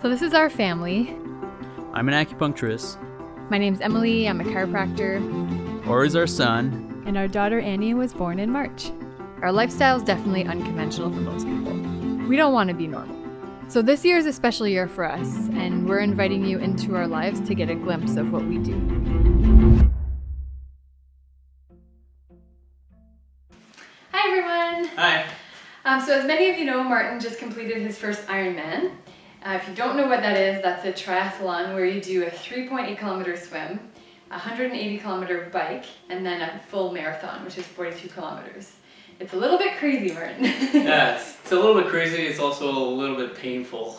So this is our family. I'm an acupuncturist. My name's Emily, I'm a chiropractor. Or is our son. And our daughter Annie was born in March. Our lifestyle is definitely unconventional for most people. We don't want to be normal. So this year is a special year for us, and we're inviting you into our lives to get a glimpse of what we do. Hi everyone! Hi. So as many of you know, Martin just completed his first Ironman. If you don't know what that is, that's a triathlon where you do a 3.8 kilometer swim, a 180 kilometer bike, and then a full marathon, which is 42 kilometers. It's a little bit crazy, Martin. Yeah, it's a little bit crazy. It's also a little bit painful,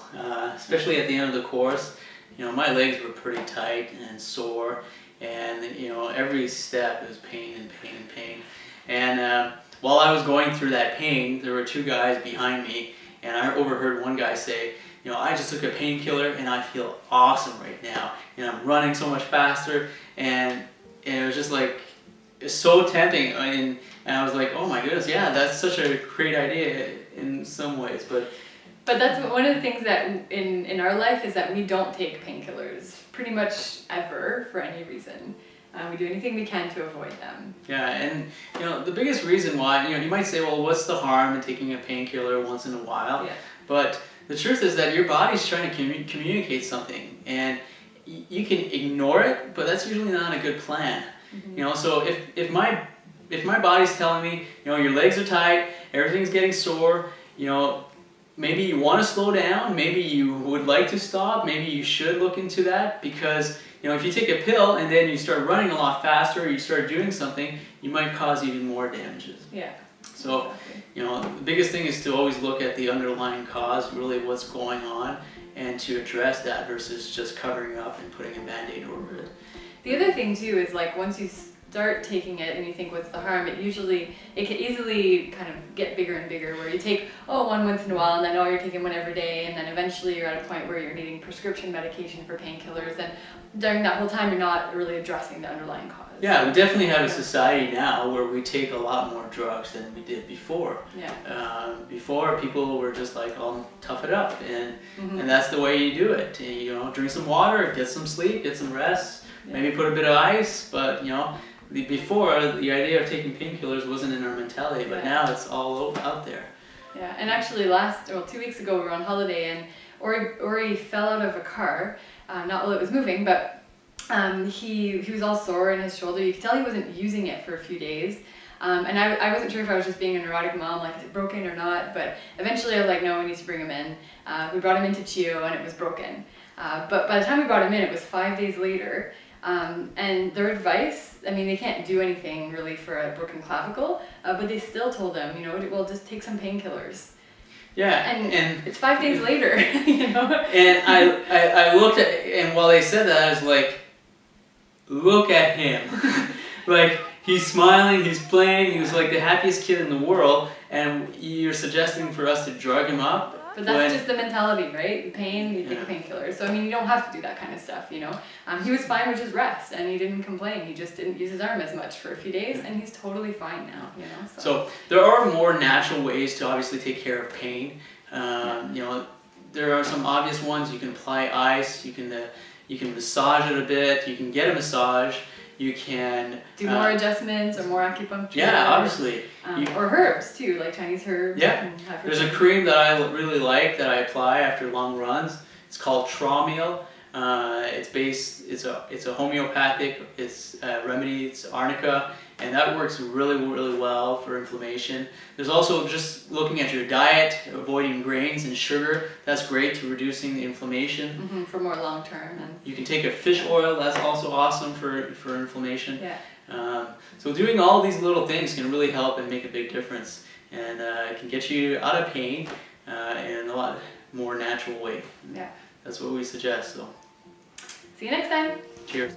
especially at the end of the course. You know, my legs were pretty tight and sore, and you know, every step is pain and pain and pain. And while I was going through that pain, there were two guys behind me, and I overheard one guy say, you know, I just took a painkiller and I feel awesome right now. And I'm running so much faster, and it was just like, it's so tempting. And I was like, oh my goodness, yeah, that's such a great idea in some ways. But that's one of the things that in our life is that we don't take painkillers pretty much ever for any reason. We do anything we can to avoid them. Yeah, and you know, the biggest reason why, you know, you might say, well, what's the harm in taking a painkiller once in a while? Yeah. But the truth is that your body's trying to communicate something, and you can ignore it, but that's usually not a good plan. Mm-hmm. You know, so if my body's telling me, you know, your legs are tight, everything's getting sore, you know, maybe you want to slow down, maybe you would like to stop, maybe you should look into that, because you know, if you take a pill and then you start running a lot faster, or you start doing something, you might cause even more damages. Yeah. So, exactly. You know, the biggest thing is to always look at the underlying cause, really what's going on, and to address that versus just covering up and putting a Band-Aid over it. The other thing too is like once you start taking it and you think what's the harm, it can easily kind of get bigger and bigger, where you take one once in a while, and then you're taking one every day, and then eventually you're at a point where you're needing prescription medication for painkillers, and during that whole time you're not really addressing the underlying cause. Yeah, we definitely have a society now where we take a lot more drugs than we did before. Yeah. Before, people were just like, oh, tough it up, and that's the way you do it. You know, drink some water, get some sleep, get some rest, maybe put a bit of ice, but you know, before, the idea of taking painkillers wasn't in our mentality, but now it's all out there. Yeah, and actually 2 weeks ago we were on holiday, and Ori fell out of a car, not while it was moving, but he was all sore in his shoulder. You could tell he wasn't using it for a few days. And I wasn't sure if I was just being a neurotic mom, like, is it broken or not? But eventually I was like, no, we need to bring him in. We brought him into Chio, and it was broken. But by the time we brought him in, it was 5 days later. And their advice, I mean, they can't do anything really for a broken clavicle, but they still told him, you know, well, just take some painkillers. Yeah, and it's 5 days later, you know. And I looked at, and while they said that, I was like, look at him. Like, he's smiling, he's playing, he was like the happiest kid in the world, and you're suggesting for us to drug him up? But that's just the mentality, right? Pain, you take a painkiller. So, I mean, you don't have to do that kind of stuff, you know. He was fine with just rest, and he didn't complain. He just didn't use his arm as much for a few days, and he's totally fine now, you know. So there are more natural ways to obviously take care of pain. You know, there are some obvious ones. You can apply ice, you can massage it a bit, you can get a massage. You can do more adjustments or more acupuncture. Yeah, obviously. Or herbs too, like Chinese herbs. Yeah. There's a cream that I really like that I apply after long runs. It's called Traumeal. It's a homeopathic. Remedy. It's arnica, and that works really well for inflammation. There's also just looking at your diet, avoiding grains and sugar. That's great to reducing the inflammation. For more long term. You can take a fish oil. That's also awesome for inflammation. Yeah. So doing all these little things can really help and make a big difference, and it can get you out of pain in a lot more natural way. Yeah. That's what we suggest. So. See you next time. Cheers.